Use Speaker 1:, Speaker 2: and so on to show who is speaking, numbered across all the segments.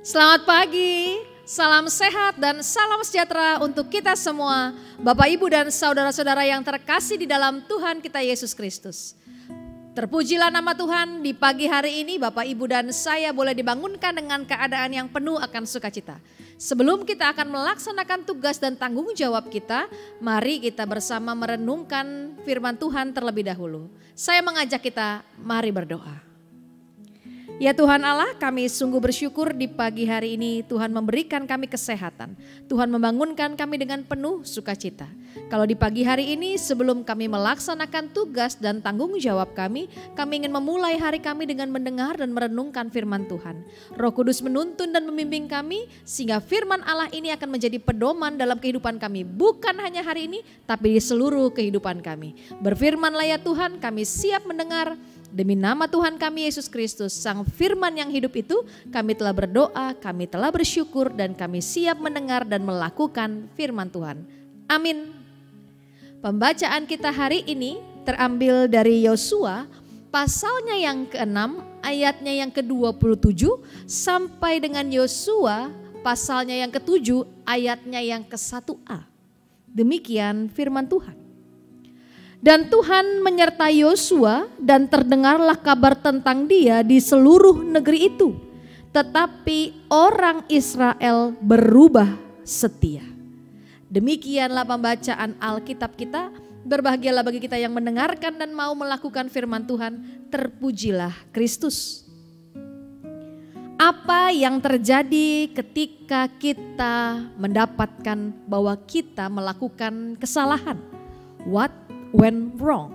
Speaker 1: Selamat pagi, salam sehat dan salam sejahtera untuk kita semua, Bapak Ibu dan saudara-saudara yang terkasih di dalam Tuhan kita Yesus Kristus. Terpujilah nama Tuhan, di pagi hari ini Bapak Ibu dan saya boleh dibangunkan dengan keadaan yang penuh akan sukacita. Sebelum kita akan melaksanakan tugas dan tanggung jawab kita, mari kita bersama merenungkan firman Tuhan terlebih dahulu. Saya mengajak kita, mari berdoa. Ya Tuhan Allah, kami sungguh bersyukur di pagi hari ini Tuhan memberikan kami kesehatan. Tuhan membangunkan kami dengan penuh sukacita. Kalau di pagi hari ini sebelum kami melaksanakan tugas dan tanggung jawab kami ingin memulai hari kami dengan mendengar dan merenungkan firman Tuhan. Roh Kudus menuntun dan membimbing kami sehingga firman Allah ini akan menjadi pedoman dalam kehidupan kami. Bukan hanya hari ini tapi di seluruh kehidupan kami. Berfirmanlah ya Tuhan, kami siap mendengar. Demi nama Tuhan kami Yesus Kristus, Sang Firman yang hidup itu, kami telah berdoa, kami telah bersyukur dan kami siap mendengar dan melakukan firman Tuhan. Amin. Pembacaan kita hari ini terambil dari Yosua, pasalnya yang ke-6, ayatnya yang ke-27, sampai dengan Yosua, pasalnya yang ke-7, ayatnya yang ke-1a. Demikian firman Tuhan. Dan Tuhan menyertai Yosua dan terdengarlah kabar tentang dia di seluruh negeri itu. Tetapi orang Israel berubah setia. Demikianlah pembacaan Alkitab kita. Berbahagialah bagi kita yang mendengarkan dan mau melakukan firman Tuhan. Terpujilah Kristus. Apa yang terjadi ketika kita mendapatkan bahwa kita melakukan kesalahan? What went wrong?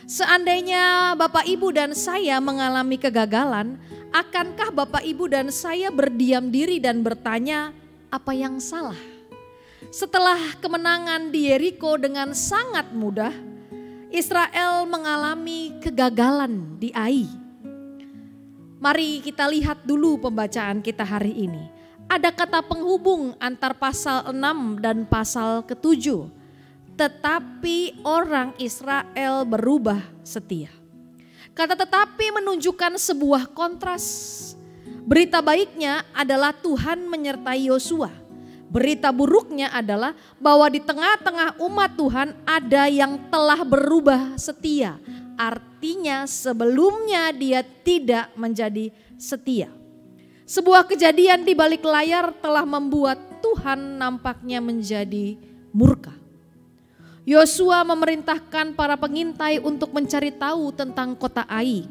Speaker 1: Seandainya Bapak Ibu dan saya mengalami kegagalan, akankah Bapak Ibu dan saya berdiam diri dan bertanya apa yang salah? Setelah kemenangan di Yeriko dengan sangat mudah, Israel mengalami kegagalan di Ai. Mari kita lihat dulu pembacaan kita hari ini. Ada kata penghubung antar pasal 6 dan pasal ke-7. Tetapi orang Israel berubah setia. Kata tetapi menunjukkan sebuah kontras. Berita baiknya adalah Tuhan menyertai Yosua. Berita buruknya adalah bahwa di tengah-tengah umat Tuhan ada yang telah berubah setia. Artinya sebelumnya dia tidak menjadi setia. Sebuah kejadian di balik layar telah membuat Tuhan nampaknya menjadi murka. Yosua memerintahkan para pengintai untuk mencari tahu tentang kota Ai.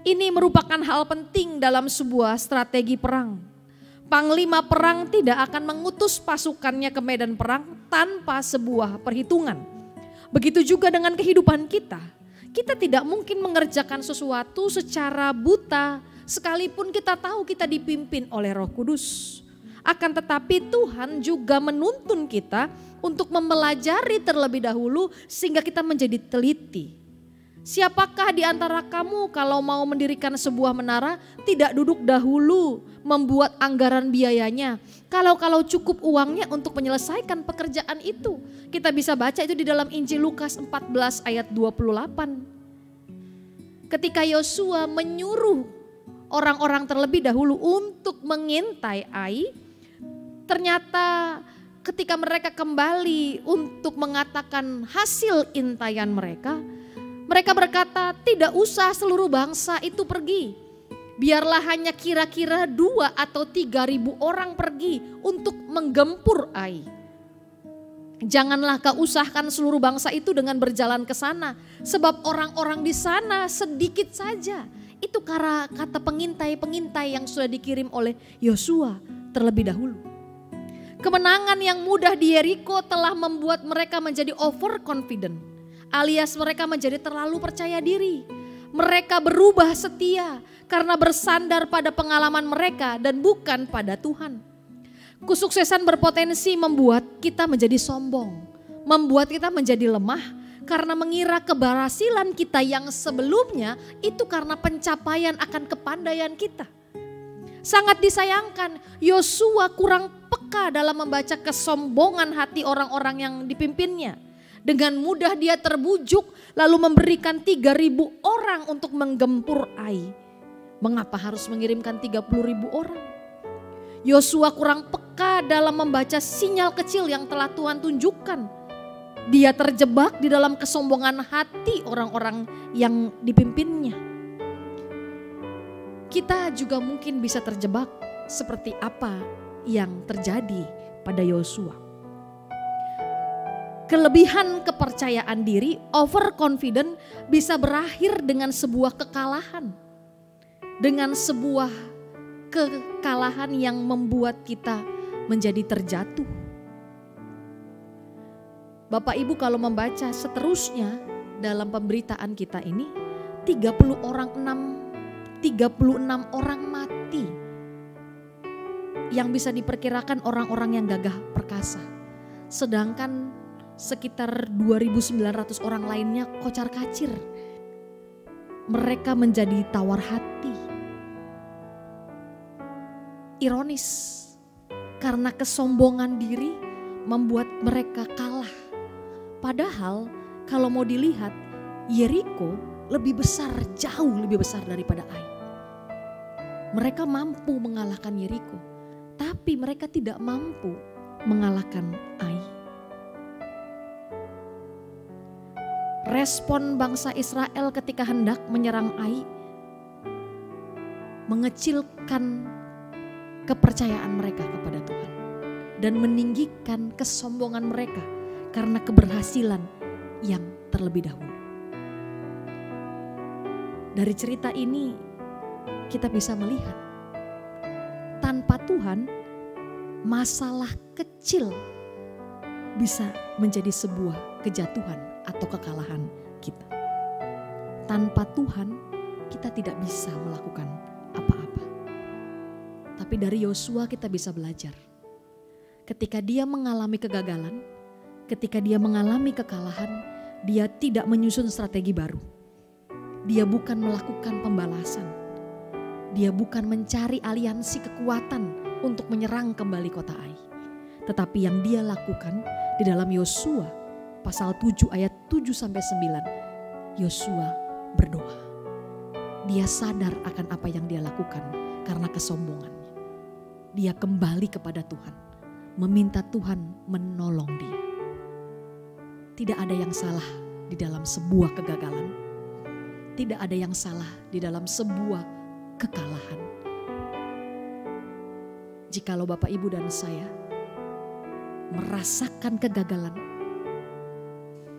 Speaker 1: Ini merupakan hal penting dalam sebuah strategi perang. Panglima perang tidak akan mengutus pasukannya ke medan perang tanpa sebuah perhitungan. Begitu juga dengan kehidupan kita. Kita tidak mungkin mengerjakan sesuatu secara buta sekalipun kita tahu kita dipimpin oleh Roh Kudus. Akan tetapi Tuhan juga menuntun kita untuk mempelajari terlebih dahulu sehingga kita menjadi teliti. Siapakah di antara kamu kalau mau mendirikan sebuah menara tidak duduk dahulu membuat anggaran biayanya? Kalau cukup uangnya untuk menyelesaikan pekerjaan itu. Kita bisa baca itu di dalam Injil Lukas 14 ayat 28. Ketika Yosua menyuruh orang-orang terlebih dahulu untuk mengintai Ai, ternyata ketika mereka kembali untuk mengatakan hasil intaian mereka, mereka berkata tidak usah seluruh bangsa itu pergi. Biarlah hanya kira-kira 2 atau 3.000 orang pergi untuk menggempur Ai. Janganlah kau usahakan seluruh bangsa itu dengan berjalan ke sana, sebab orang-orang di sana sedikit saja. Itu kata pengintai-pengintai yang sudah dikirim oleh Yosua terlebih dahulu. Kemenangan yang mudah di Yeriko telah membuat mereka menjadi overconfident, alias mereka menjadi terlalu percaya diri. Mereka berubah setia karena bersandar pada pengalaman mereka dan bukan pada Tuhan. Kesuksesan berpotensi membuat kita menjadi sombong, membuat kita menjadi lemah karena mengira keberhasilan kita yang sebelumnya itu karena pencapaian akan kepandaian kita. Sangat disayangkan Yosua kurang peka dalam membaca kesombongan hati orang-orang yang dipimpinnya. Dengan mudah dia terbujuk lalu memberikan 3.000 orang untuk menggempur Ai. Mengapa harus mengirimkan 30.000 orang? Yosua kurang peka dalam membaca sinyal kecil yang telah Tuhan tunjukkan. Dia terjebak di dalam kesombongan hati orang-orang yang dipimpinnya. Kita juga mungkin bisa terjebak seperti apa yang terjadi pada Yosua. Kelebihan kepercayaan diri, overconfident, bisa berakhir dengan sebuah kekalahan. Dengan sebuah kekalahan yang membuat kita menjadi terjatuh. Bapak Ibu kalau membaca seterusnya dalam pemberitaan kita ini, 36 orang mati. Yang bisa diperkirakan orang-orang yang gagah perkasa. Sedangkan sekitar 2.900 orang lainnya kocar kacir. Mereka menjadi tawar hati. Ironis, karena kesombongan diri membuat mereka kalah. Padahal kalau mau dilihat, Yeriko lebih besar, jauh lebih besar daripada Ai. Mereka mampu mengalahkan Yeriko, tapi mereka tidak mampu mengalahkan Ai. Respon bangsa Israel ketika hendak menyerang Ai mengecilkan kepercayaan mereka kepada Tuhan dan meninggikan kesombongan mereka karena keberhasilan yang terlebih dahulu. Dari cerita ini kita bisa melihat tanpa Tuhan masalah kecil bisa menjadi sebuah kejatuhan atau kekalahan kita. Tanpa Tuhan kita tidak bisa melakukan apa-apa. Tapi dari Yosua kita bisa belajar. Ketika dia mengalami kegagalan, ketika dia mengalami kekalahan, dia tidak menyusun strategi baru. Dia bukan melakukan pembalasan. Dia bukan mencari aliansi kekuatan untuk menyerang kembali kota Ai. Tetapi yang dia lakukan di dalam Yosua pasal 7 ayat 7-9, Yosua berdoa. Dia sadar akan apa yang dia lakukan karena kesombongannya. Dia kembali kepada Tuhan, meminta Tuhan menolong dia. Tidak ada yang salah di dalam sebuah kegagalan. Tidak ada yang salah di dalam sebuah kekalahan. Jikalau Bapak Ibu dan saya merasakan kegagalan,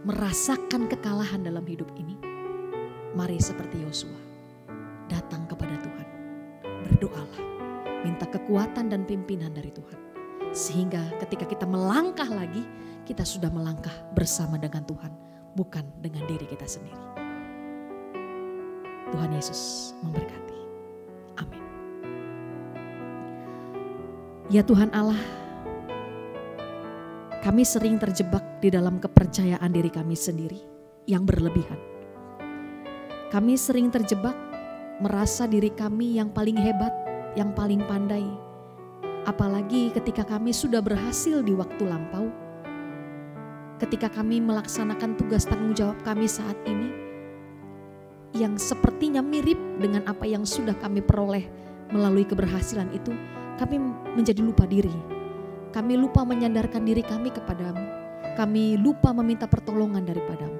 Speaker 1: merasakan kekalahan dalam hidup ini, mari seperti Yosua, datang kepada Tuhan, berdoalah, minta kekuatan dan pimpinan dari Tuhan. Sehingga ketika kita melangkah lagi, kita sudah melangkah bersama dengan Tuhan, bukan dengan diri kita sendiri. Tuhan Yesus memberkati. Amin. Ya Tuhan Allah, kami sering terjebak di dalam kepercayaan diri kami sendiri yang berlebihan. Kami sering terjebak merasa diri kami yang paling hebat, yang paling pandai. Apalagi ketika kami sudah berhasil di waktu lampau. Ketika kami melaksanakan tugas tanggung jawab kami saat ini, yang sepertinya mirip dengan apa yang sudah kami peroleh melalui keberhasilan itu, kami menjadi lupa diri. Kami lupa menyandarkan diri kami kepadamu. Kami lupa meminta pertolongan daripadamu.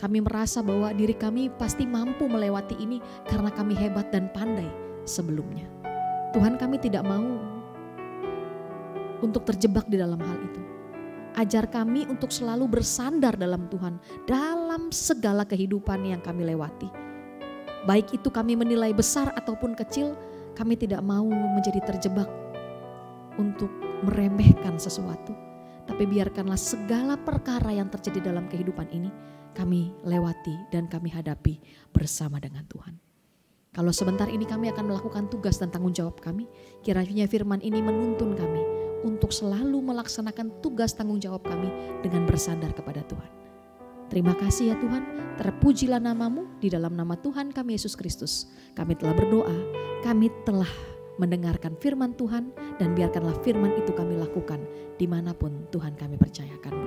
Speaker 1: Kami merasa bahwa diri kami pasti mampu melewati ini karena kami hebat dan pandai sebelumnya. Tuhan, kami tidak mau untuk terjebak di dalam hal itu. Ajar kami untuk selalu bersandar dalam Tuhan dalam segala kehidupan yang kami lewati. Baik itu kami menilai besar ataupun kecil, kami tidak mau menjadi terjebak untuk meremehkan sesuatu. Tapi biarkanlah segala perkara yang terjadi dalam kehidupan ini kami lewati dan kami hadapi bersama dengan Tuhan. Kalau sebentar ini kami akan melakukan tugas dan tanggung jawab kami, kiranya firman ini menuntun kami untuk selalu melaksanakan tugas tanggung jawab kami dengan bersandar kepada Tuhan. Terima kasih ya Tuhan, terpujilah namamu, di dalam nama Tuhan kami Yesus Kristus. Kami telah berdoa, kami telah mendengarkan firman Tuhan, dan biarkanlah firman itu kami lakukan dimanapun Tuhan kami percayakan.